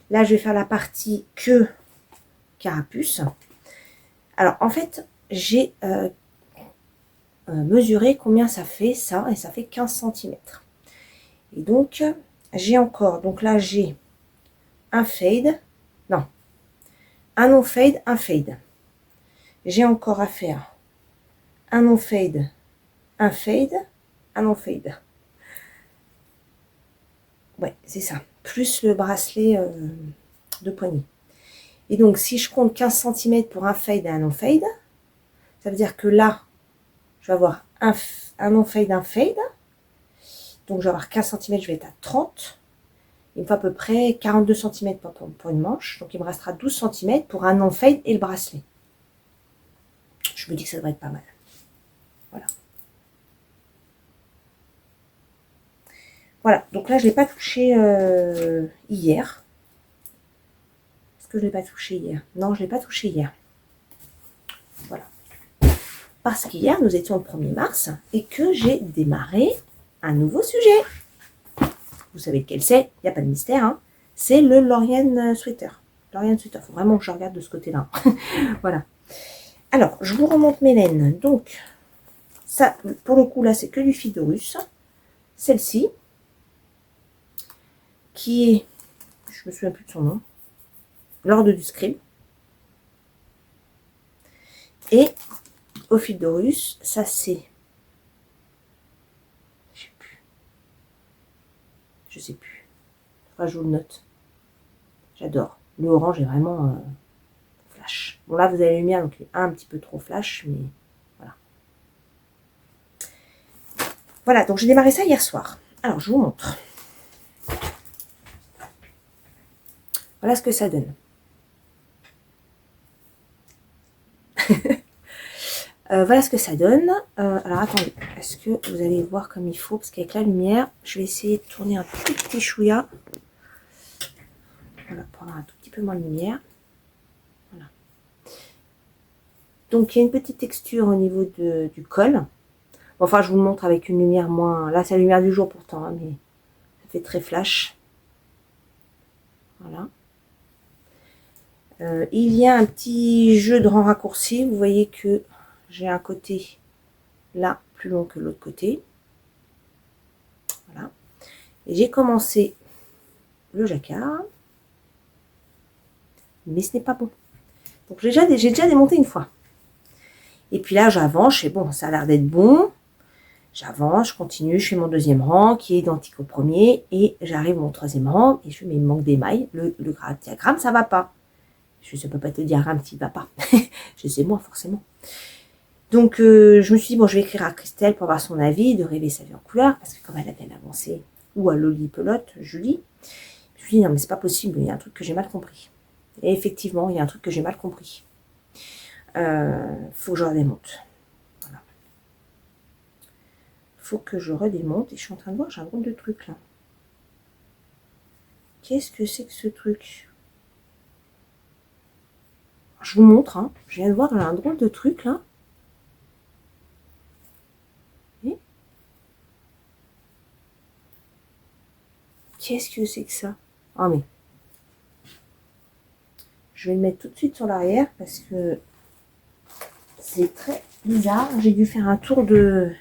Là, je vais faire la partie queue carapuce. Alors, en fait, j'ai mesuré combien ça fait, ça, et ça fait 15 cm. Et donc, j'ai encore, donc là, j'ai un fade, non, un no fade, un fade. j'ai encore à faire un non-fade, un fade, un non-fade. Ouais, c'est ça. Plus le bracelet de poignet. Et donc, si je compte 15 cm pour un fade et un non-fade, ça veut dire que là, je vais avoir un non-fade, un fade. Donc, je vais avoir 15 cm, je vais être à 30. Il me faut à peu près 42 cm pour une manche. Donc, il me restera 12 cm pour un non-fade et le bracelet. Je me dis que ça devrait être pas mal. Voilà. Voilà. Donc là, je ne l'ai pas touché hier. Est-ce que je ne l'ai pas touché hier? Non, je ne l'ai pas touché hier. Voilà. Parce qu'hier, nous étions le 1er mars et que j'ai démarré un nouveau sujet. Vous savez lequel c'est, il n'y a pas de mystère. Hein. C'est le Lauriane Sweater. Lauriane Sweater, il faut vraiment que je regarde de ce côté-là. Voilà. Alors, je vous remonte mes laines. Donc, ça, pour le coup, là, c'est que du fil de russe. Celle-ci, qui est, je me souviens plus de son nom, l'ordre du scribe. Et au fil de russe, ça c'est, je sais plus, enfin, je vous le note. J'adore. Le orange est vraiment flash. Bon là vous avez la lumière, donc il est un petit peu trop flash, mais voilà. Voilà, donc j'ai démarré ça hier soir. Alors je vous montre. Voilà ce que ça donne. Voilà ce que ça donne. Alors attendez, est-ce que vous allez voir comme il faut? Parce qu'avec la lumière, je vais essayer de tourner un tout petit chouïa. Voilà, pour avoir un tout petit peu moins de lumière. Voilà. Donc il y a une petite texture au niveau du col. Enfin, je vous le montre avec une lumière moins... Là, c'est la lumière du jour pourtant, hein, mais ça fait très flash. Voilà. Il y a un petit jeu de rang raccourci. Vous voyez que j'ai un côté là plus long que l'autre côté. Voilà. Et j'ai commencé le jacquard. Mais ce n'est pas bon. Donc j'ai déjà démonté une fois. Et puis là, j'avance. Et bon, ça a l'air d'être bon. J'avance, je continue, je fais mon deuxième rang qui est identique au premier. Et j'arrive à mon troisième rang. Et je fais, mais il me manque des mailles. Le diagramme, ça va pas. Je ne peux pas te dire diagramme s'il ne va pas. Je sais moi, forcément. Donc, je me suis dit, bon, je vais écrire à Christelle pour avoir son avis, de rêver sa vie en couleur, parce que comme elle a bien avancé, ou à Loli Pelote, Julie, je me suis dit, non, mais c'est pas possible, il y a un truc que j'ai mal compris. Et effectivement, il y a un truc que j'ai mal compris. Faut que je redémonte. Voilà. Faut que je redémonte, et je suis en train de voir, j'ai un drôle de truc, là. Qu'est-ce que c'est que ce truc? Je vous montre, hein. Je viens de voir, j'ai un drôle de truc, là. Qu'est-ce que c'est que ça? Ah mais je vais le mettre tout de suite sur l'arrière parce que c'est très bizarre. J'ai dû faire un tour de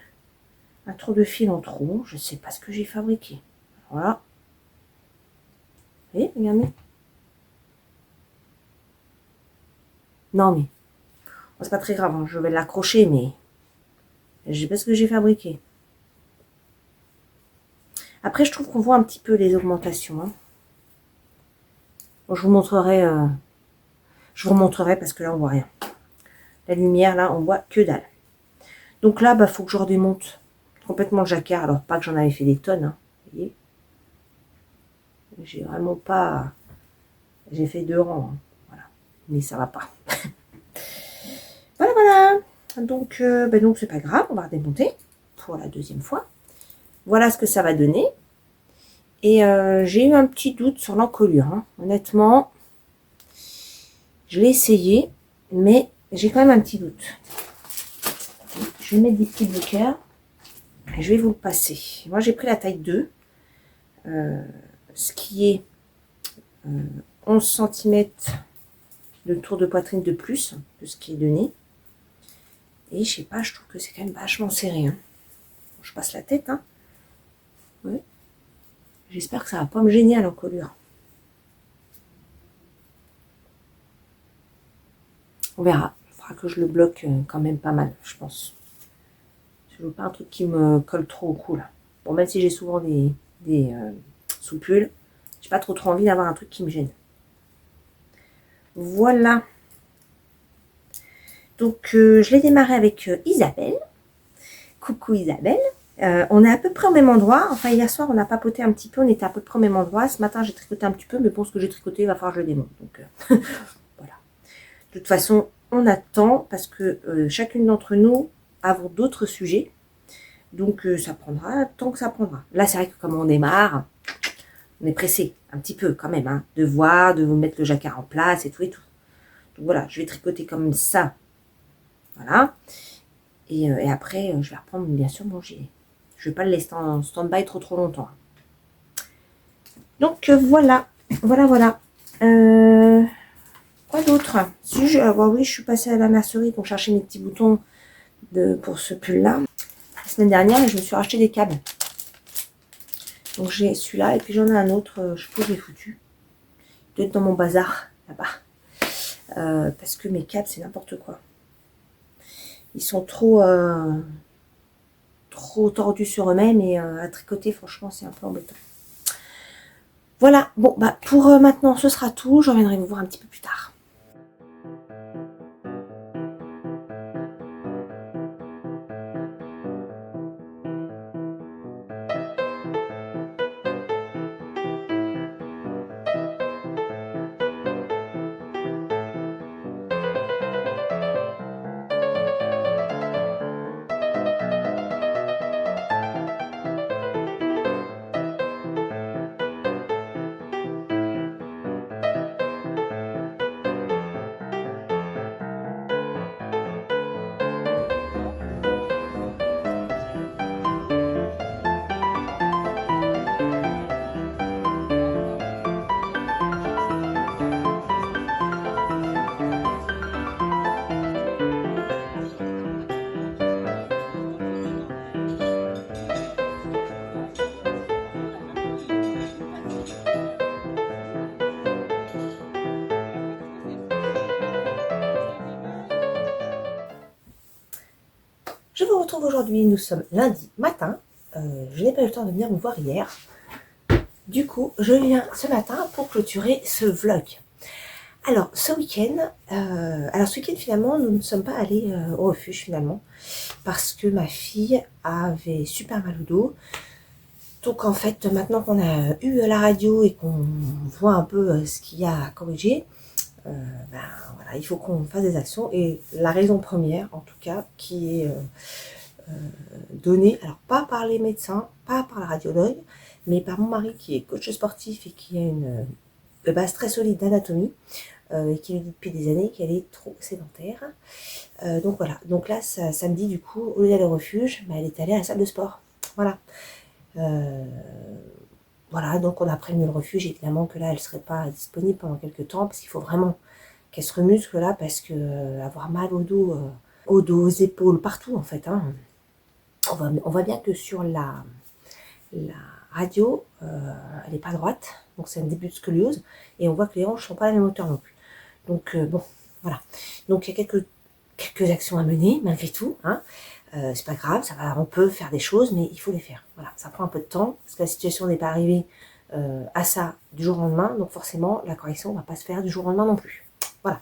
fil en trop. Je ne sais pas ce que j'ai fabriqué. Voilà. Et regardez. Non mais c'est pas très grave. Hein. Je vais l'accrocher, mais je sais pas ce que j'ai fabriqué. Après, je trouve qu'on voit un petit peu les augmentations. Hein. Bon, je vous montrerai. Je vous montrerai parce que là, on voit rien. La lumière, là, on voit que dalle. Donc là, bah, faut que je redémonte complètement le jacquard. Alors, pas que j'en avais fait des tonnes. Hein, vous voyez. J'ai vraiment pas... J'ai fait 2 rangs. Hein, voilà. Mais ça va pas. Voilà, voilà. Donc, donc c'est pas grave. On va redémonter pour la deuxième fois. Voilà ce que ça va donner. Et j'ai eu un petit doute sur l'encolure. Hein. Honnêtement, je l'ai essayé, mais j'ai quand même un petit doute. Je vais mettre des petits bloqueurs et je vais vous le passer. Moi, j'ai pris la taille 2, ce qui est 11 cm de tour de poitrine de plus que ce qui est donné. Et je sais pas, je trouve que c'est quand même vachement serré. Hein. Je passe la tête. Hein. Ouais. J'espère que ça va pas me gêner à l'encolure. On verra. faudra que je le bloque quand même pas mal, je pense. Je veux pas un truc qui me colle trop au cou là. Bon, même si j'ai souvent des sous-pulls, j'ai pas trop envie d'avoir un truc qui me gêne. Voilà. Donc je l'ai démarré avec Isabelle. Coucou Isabelle. On est à peu près au même endroit. Enfin, hier soir, on a papoté un petit peu. On était à peu près au même endroit. Ce matin, j'ai tricoté un petit peu. Mais bon, ce que j'ai tricoté, il va falloir que je le démonte. Donc, voilà. De toute façon, on attend parce que chacune d'entre nous avons d'autres sujets. Donc, ça prendra tant que ça prendra. Là, c'est vrai que comme on démarre, on est pressé un petit peu quand même. Hein, de voir, de vous mettre le jacquard en place et tout et tout. Donc, voilà. Je vais tricoter comme ça. Voilà. Et après, je vais reprendre bien sûr mon gilet. Je ne vais pas le laisser en stand-by trop longtemps. Donc voilà. Voilà. Quoi d'autre? Si oui, je suis passée à la mercerie pour chercher mes petits boutons pour ce pull-là. La semaine dernière, je me suis racheté des câbles. Donc j'ai celui-là et puis j'en ai un autre. Je sais pas où je l'ai foutu. Il doit être dans mon bazar, là-bas. Parce que mes câbles, c'est n'importe quoi. Ils sont trop tordus sur eux-mêmes et à tricoter, franchement, c'est un peu embêtant. Voilà, bon, bah pour maintenant, ce sera tout. Je reviendrai vous voir un petit peu plus tard. Je vous retrouve aujourd'hui, nous sommes lundi matin. Je n'ai pas eu le temps de venir vous voir hier. Du coup, je viens ce matin pour clôturer ce vlog. Alors, ce week-end, finalement, nous ne sommes pas allés au refuge finalement. Parce que ma fille avait super mal au dos. Donc en fait, maintenant qu'on a eu la radio et qu'on voit un peu ce qu'il y a à corriger, voilà, il faut qu'on fasse des actions. Et la raison première, en tout cas, qui est donnée, alors pas par les médecins, pas par la radiologue, mais par mon mari qui est coach sportif et qui a une base très solide d'anatomie, et qui lui dit depuis des années qu'elle est trop sédentaire. Donc voilà, donc là, samedi, du coup, au lieu d'aller au refuge, elle est allée à la salle de sport. Voilà. Voilà, donc on a prévenu le refuge, évidemment que là, elle ne serait pas disponible pendant quelques temps, parce qu'il faut vraiment qu'elle se remuscle là, parce que avoir mal au dos, aux épaules, partout en fait. Hein. On voit bien que sur la radio, elle n'est pas droite, donc c'est un début de scoliose, et on voit que les hanches ne sont pas à la même hauteur non plus. Donc bon, voilà. Donc il y a quelques actions à mener, malgré tout, hein. C'est pas grave, on peut faire des choses, mais il faut les faire. Voilà, ça prend un peu de temps, parce que la situation n'est pas arrivée à ça du jour au lendemain, donc forcément, la correction ne va pas se faire du jour au lendemain non plus. Voilà.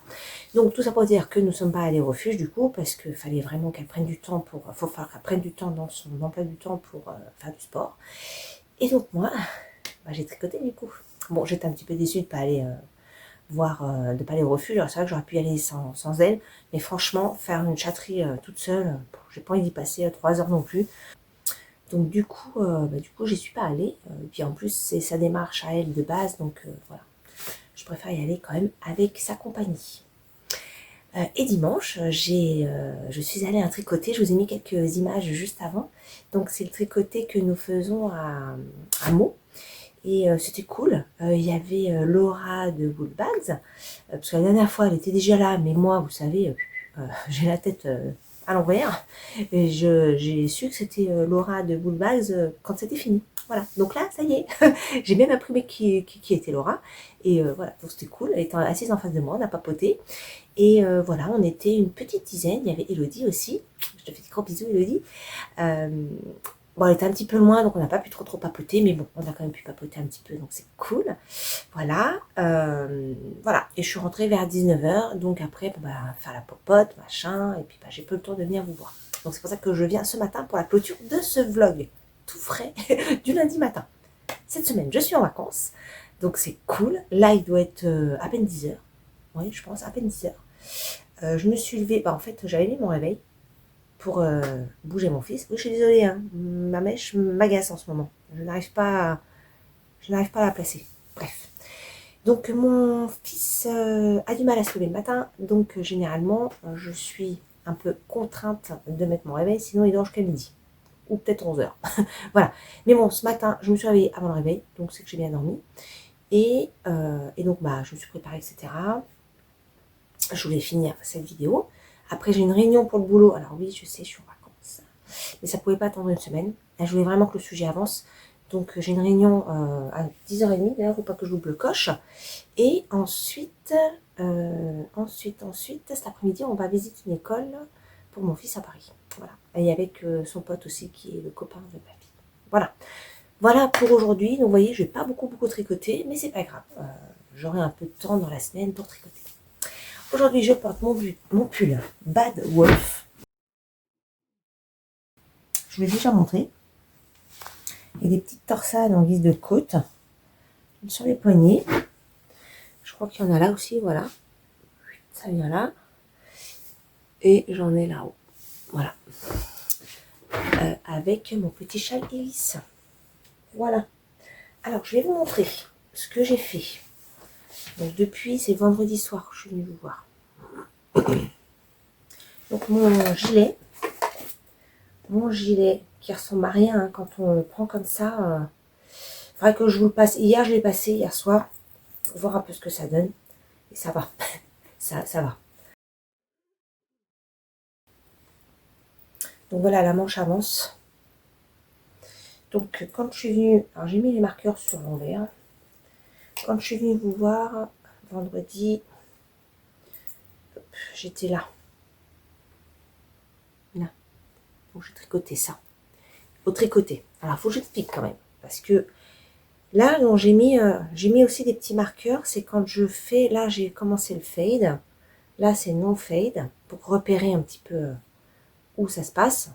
Donc tout ça pour dire que nous ne sommes pas allés au refuge, du coup, parce qu'il fallait vraiment qu'elle prenne du temps faut falloir qu'elle prenne du temps dans son emploi du temps pour faire du sport. Et donc moi, j'ai tricoté du coup. Bon, j'étais un petit peu déçue de ne pas aller de pas aller au refuge. Alors c'est vrai que j'aurais pu y aller sans elle, mais franchement, faire une chatterie toute seule, j'ai pas envie d'y passer 3 heures non plus. Donc du coup, j'y suis pas allée. Et puis en plus, c'est sa démarche à elle de base, donc voilà. Je préfère y aller quand même avec sa compagnie. Et dimanche, je suis allée à un tricoté. Je vous ai mis quelques images juste avant. Donc c'est le tricoté que nous faisons à Meaux. Et c'était cool. Il y avait Laura de Woolbags, parce que la dernière fois elle était déjà là, mais moi, vous savez, j'ai la tête à l'envers. Et j'ai su que c'était Laura de Woolbags quand c'était fini. Voilà, donc là, ça y est, j'ai même imprimé qui était Laura. Et voilà, donc c'était cool. Elle était assise en face de moi, on a papoté. Et voilà, on était une petite dizaine. Il y avait Elodie aussi. Je te fais des gros bisous, Elodie. Bon, elle était un petit peu loin, donc on n'a pas pu trop papoter. Mais bon, on a quand même pu papoter un petit peu, donc c'est cool. Voilà. Voilà. Et je suis rentrée vers 19h. Donc après, bon, bah, faire la popote, machin. Et puis bah, j'ai pas le temps de venir vous voir. Donc c'est pour ça que je viens ce matin pour la clôture de ce vlog tout frais du lundi matin. Cette semaine, je suis en vacances, donc c'est cool. Là, il doit être à peine 10h. Oui, je pense, à peine 10h. Je me suis levée, bah en fait, j'avais mis mon réveil pour bouger mon fils. Oui, je suis désolée, hein, ma mèche m'agace en ce moment. Je n'arrive pas à la placer. Bref. Donc, mon fils a du mal à se lever le matin, donc généralement, je suis un peu contrainte de mettre mon réveil, sinon il dort jusqu'à midi. Ou peut-être 11h. Voilà. Mais bon, ce matin, je me suis réveillée avant le réveil, donc c'est que j'ai bien dormi. Et donc, bah, je me suis préparée, etc. Je voulais finir cette vidéo. Après, j'ai une réunion pour le boulot. Alors oui, je sais, je suis en vacances. Mais ça ne pouvait pas attendre une semaine. Là, je voulais vraiment que le sujet avance. Donc, j'ai une réunion à 10h30, d'ailleurs, il ne faut pas que je loupe le coche. Et ensuite, cet après-midi, on va visiter une école pour mon fils à Paris. Voilà. Et avec son pote aussi, qui est le copain de ma fille. Voilà. Voilà pour aujourd'hui. Donc, vous voyez, je n'ai pas beaucoup tricoté, mais c'est pas grave. J'aurai un peu de temps dans la semaine pour tricoter. Aujourd'hui, je porte mon pull Bad Wolf. Je vous l'ai déjà montré. Il y a des petites torsades en guise de côte sur les poignets. Je crois qu'il y en a là aussi, voilà. Ça vient là. Et j'en ai là-haut. Voilà. Avec mon petit châle hélice. Voilà. Alors, je vais vous montrer ce que j'ai fait. Donc, depuis, c'est vendredi soir que je suis venue vous voir. Donc, mon gilet qui ressemble à rien, hein, quand on le prend comme ça. Il faudrait que je vous le passe. Hier, je l'ai passé, hier soir, pour voir un peu ce que ça donne. Et ça va. ça va. Donc, voilà, la manche avance. Donc, quand je suis venue, alors j'ai mis les marqueurs sur l'envers. Quand je suis venue vous voir vendredi, j'étais là. Là. Donc, j'ai tricoté ça. Au tricoté. Alors, il faut que j'explique quand même. Parce que là, donc, j'ai mis aussi des petits marqueurs. C'est quand je fais, là, j'ai commencé le fade. Là, c'est non fade. Pour repérer un petit peu où ça se passe.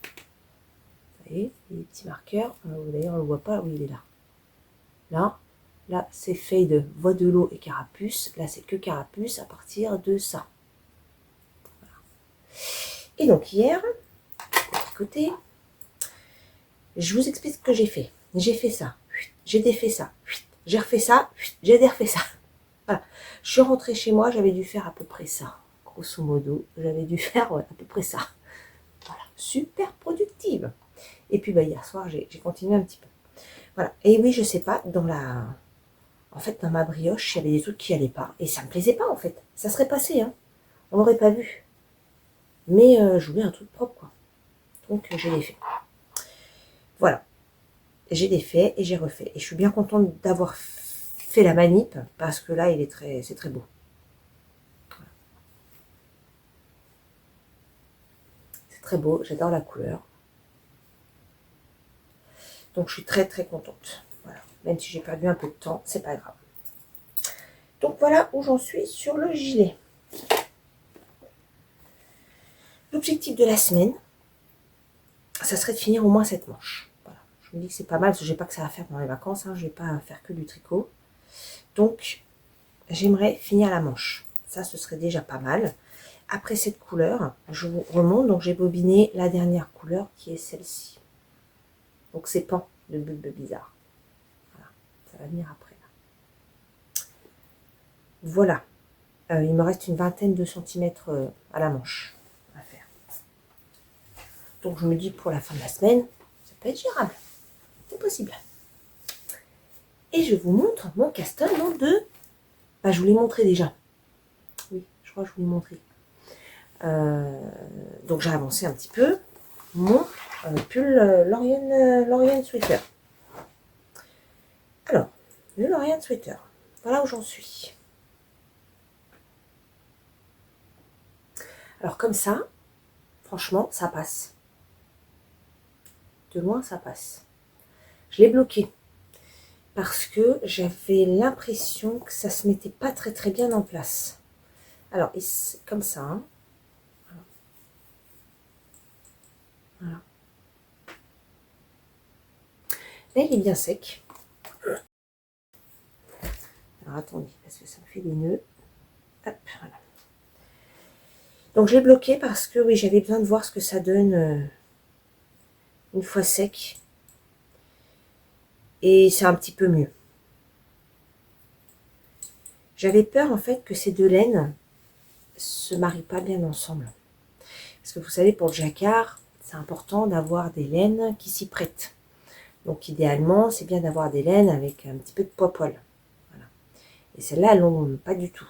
Vous voyez, les petits marqueurs. D'ailleurs, on ne le voit pas. Oui, il est là. Là, c'est fade, voie de l'eau et carapuce. Là, c'est que carapuce à partir de ça. Voilà. Et donc, hier, de côté, je vous explique ce que j'ai fait. J'ai fait ça. J'ai défait ça. J'ai refait ça. J'ai défait ça. Voilà. Je suis rentrée chez moi, j'avais dû faire à peu près ça. Grosso modo, j'avais dû faire à peu près ça. Voilà. Super productive. Et puis, bah, hier soir, j'ai continué un petit peu. Voilà. Et oui, je sais pas, en fait, dans ma brioche, il y avait des trucs qui allaient pas. Et ça me plaisait pas, en fait. Ça serait passé, hein. On l'aurait pas vu. Mais je voulais un truc propre, quoi. Donc, j'ai défait. Voilà. J'ai défait et j'ai refait. Et je suis bien contente d'avoir fait la manip, parce que là, c'est très beau. Voilà. C'est très beau, j'adore la couleur. Donc, je suis très contente. Voilà. Même si j'ai perdu un peu de temps, c'est pas grave. Donc, voilà où j'en suis sur le gilet. L'objectif de la semaine, ça serait de finir au moins cette manche. Voilà. Je me dis que c'est pas mal, parce que je n'ai pas que ça à faire pendant les vacances. Hein. Je ne vais pas faire que du tricot. Donc, j'aimerais finir la manche. Ça, ce serait déjà pas mal. Après cette couleur, je vous remonte. Donc, j'ai bobiné la dernière couleur qui est celle-ci. Donc, c'est pan de bulbe bizarre. Voilà. Ça va venir après. Là. Voilà. Il me reste une vingtaine de centimètres à la manche à faire. Donc, je me dis pour la fin de la semaine, ça peut être gérable. C'est possible. Et je vous montre mon caston dans deux. Bah, je vous l'ai montré déjà. Oui, je crois que je vous l'ai montré. Donc j'ai avancé un petit peu mon pull Lorian Sweater. Alors, le L'Oréal Sweater. Voilà où j'en suis. Alors comme ça, franchement, ça passe. De loin, ça passe. Je l'ai bloqué parce que j'avais l'impression que ça se mettait pas très très bien en place. Alors, comme ça. Hein. Voilà. Là, il est bien sec. Alors, attendez, parce que ça me fait des nœuds. Hop, voilà. Donc, je l'ai bloqué parce que, oui, j'avais besoin de voir ce que ça donne une fois sec. Et c'est un petit peu mieux. J'avais peur, en fait, que ces deux laines se marient pas bien ensemble. Parce que vous savez, pour le jacquard, c'est important d'avoir des laines qui s'y prêtent. Donc, idéalement, c'est bien d'avoir des laines avec un petit peu de poil. Voilà. Et celles-là, elles n'ont pas du tout.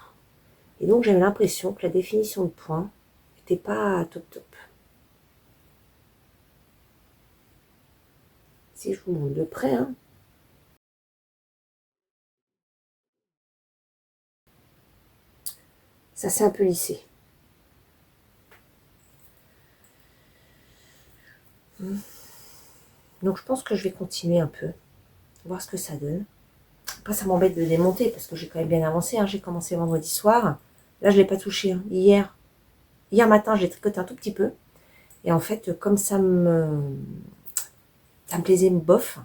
Et donc, j'avais l'impression que la définition de point n'était pas top top. Si je vous montre de près, hein. Ça s'est un peu lissé. Donc, je pense que je vais continuer un peu, voir ce que ça donne. Après, ça m'embête de démonter parce que j'ai quand même bien avancé. Hein. J'ai commencé vendredi soir. Là, je ne l'ai pas touché. Hein. Hier matin, j'ai tricoté un tout petit peu. Et en fait, comme ça me plaisait bof,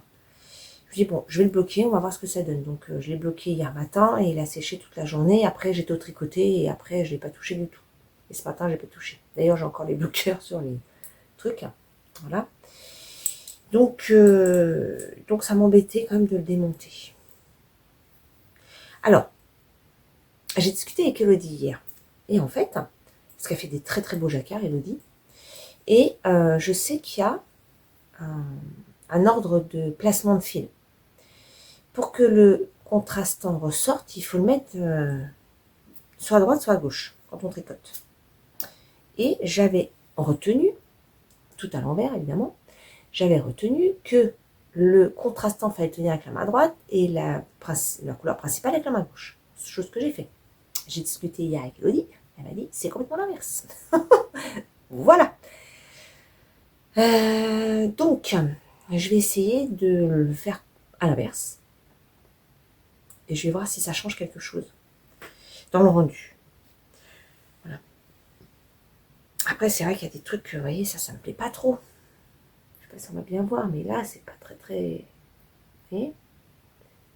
je me dis bon, je vais le bloquer, on va voir ce que ça donne. Donc, je l'ai bloqué hier matin et il a séché toute la journée. Après, j'ai tout tricoté et après, je ne l'ai pas touché du tout. Et ce matin, je l'ai pas touché. D'ailleurs, j'ai encore les bloqueurs sur les trucs. Voilà. Donc ça m'embêtait quand même de le démonter. Alors, j'ai discuté avec Elodie hier. Et en fait, parce qu'elle fait des très très beaux jacquards, Elodie. Et je sais qu'il y a un ordre de placement de fil. Pour que le contrastant ressorte, il faut le mettre soit à droite, soit à gauche, quand on tricote. Et j'avais retenu, tout à l'envers évidemment, j'avais retenu que le contrastant fallait tenir avec la main droite et la couleur principale avec la main gauche. Chose que j'ai fait. J'ai discuté hier avec Elodie, elle m'a dit c'est complètement l'inverse. Voilà. Donc, je vais essayer de le faire à l'inverse. Et je vais voir si ça change quelque chose dans le rendu. Voilà. Après, c'est vrai qu'il y a des trucs, vous voyez, ça me plaît pas trop. Je sais pas si on va bien voir, mais là, c'est pas très, très... Vous voyez ?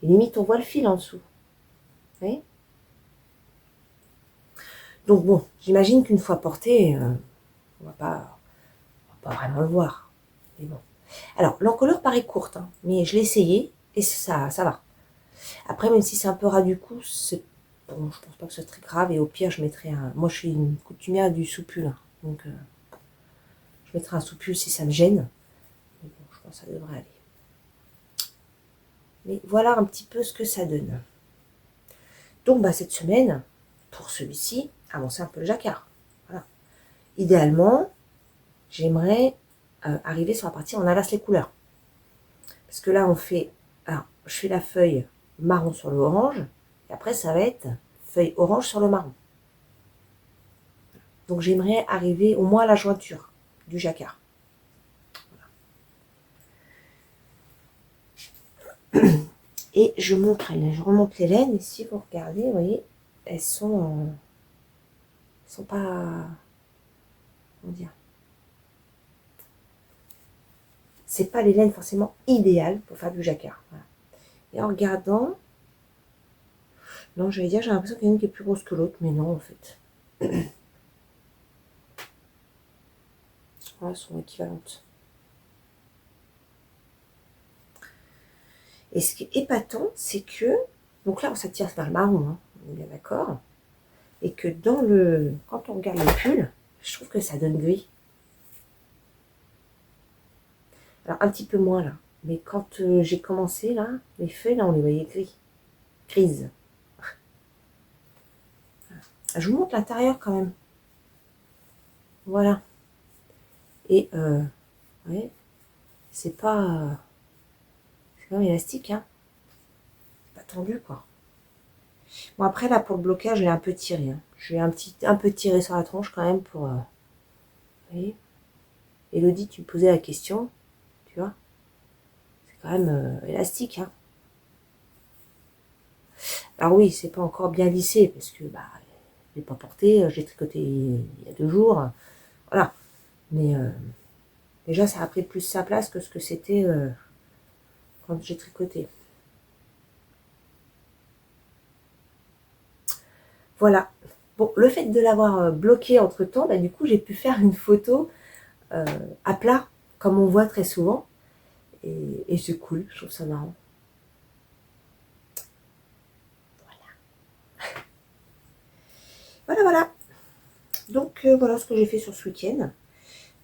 Et limite, on voit le fil en dessous. Vous voyez ? Donc bon, j'imagine qu'une fois porté, on va pas vraiment le voir. Mais bon. Alors, l'encolure paraît courte, hein, mais je l'ai essayé et ça va. Après, même si c'est un peu ras du cou, c'est bon, je pense pas que ce soit très grave. Et au pire, je mettrai un... Moi, je suis une coutumière du soupule, hein, donc je mettrai un soupule si ça me gêne. Mais bon, je pense que ça devrait aller. Mais voilà un petit peu ce que ça donne. Donc, bah, cette semaine, pour celui-ci, avancer un peu le jacquard. Voilà. Idéalement, j'aimerais arriver sur la partie où on inverse les couleurs. Parce que là, on fait... Alors, je fais la feuille marron sur le orange. Et après, ça va être feuille orange sur le marron. Donc, j'aimerais arriver au moins à la jointure du jacquard. Voilà. Et je remonte les laines. Et si vous regardez, vous voyez, elles sont pas... Comment dire ? C'est pas les laines forcément idéales pour faire du jacquard. Voilà. Et en regardant... Non, j'allais dire, j'ai l'impression qu'il y en a une qui est plus grosse que l'autre, mais non, en fait. Voilà, elles sont équivalentes. Et ce qui est épatant, c'est que... Donc là, ça tire vers le marron, hein, on est bien d'accord. Et que quand on regarde le pull, je trouve que ça donne gris. Alors, un petit peu moins, là. Mais quand j'ai commencé, là, les feuilles, là, on les voyait grises. Je vous montre l'intérieur, quand même. Voilà. Et, ouais, c'est pas... c'est quand même élastique, hein. tendu, quoi. Bon, après, là, pour le blocage, je l'ai un peu tiré. Hein. Je l'ai un peu tiré sur la tronche quand même pour... Vous voyez, Elodie, tu me posais la question, tu vois. C'est quand même élastique, hein. Alors oui, c'est pas encore bien lissé, parce que, bah, je l'ai pas porté, je l'ai tricoté il y a 2 jours. Voilà. Mais déjà, ça a pris plus sa place que ce que c'était quand j'ai tricoté. Voilà. Bon, le fait de l'avoir bloqué entre temps, bah, du coup, j'ai pu faire une photo à plat, comme on voit très souvent. Et c'est cool, je trouve ça marrant. Voilà. Donc, voilà ce que j'ai fait sur ce week-end.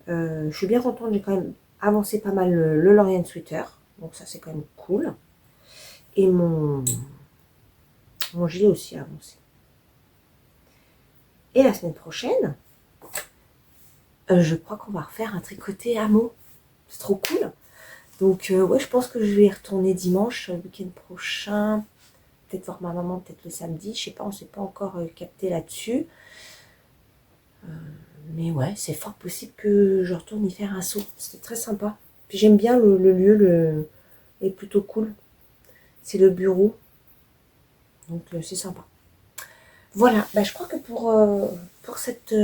Je suis bien contente, j'ai quand même avancé pas mal le Lorient Sweater. Donc ça, c'est quand même cool. Et mon gilet aussi a avancé. Et la semaine prochaine, je crois qu'on va refaire un tricoté hameau. C'est trop cool. Donc, ouais, je pense que je vais y retourner dimanche, le week-end prochain. Peut-être voir ma maman, peut-être le samedi. Je sais pas, on s'est pas encore capté là-dessus. Mais ouais, c'est fort possible que je retourne y faire un saut. C'était très sympa. Puis j'aime bien le lieu, est plutôt cool. C'est le bureau. Donc, c'est sympa. Voilà, bah, je crois que pour cette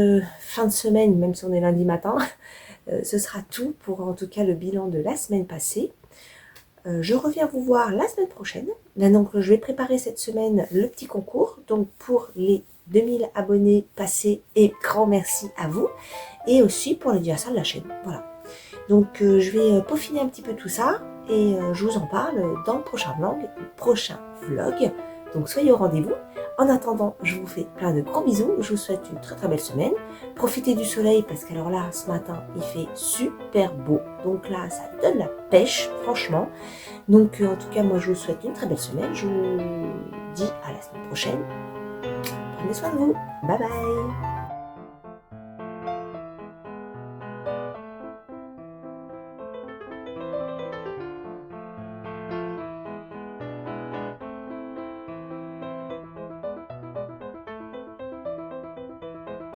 fin de semaine, même si on est lundi matin, ce sera tout pour en tout cas le bilan de la semaine passée. Je reviens vous voir la semaine prochaine. Là, donc, je vais préparer cette semaine le petit concours. Donc pour les 2000 abonnés passés, et grand merci à vous. Et aussi pour l'anniversaire de la chaîne. Voilà. Donc je vais peaufiner un petit peu tout ça. Et je vous en parle dans le prochain vlog. Donc soyez au rendez-vous. En attendant, je vous fais plein de gros bisous. Je vous souhaite une très très belle semaine. Profitez du soleil parce qu'alors là, ce matin, il fait super beau. Donc là, ça donne la pêche, franchement. Donc en tout cas, moi, je vous souhaite une très belle semaine. Je vous dis à la semaine prochaine. Prenez soin de vous. Bye bye.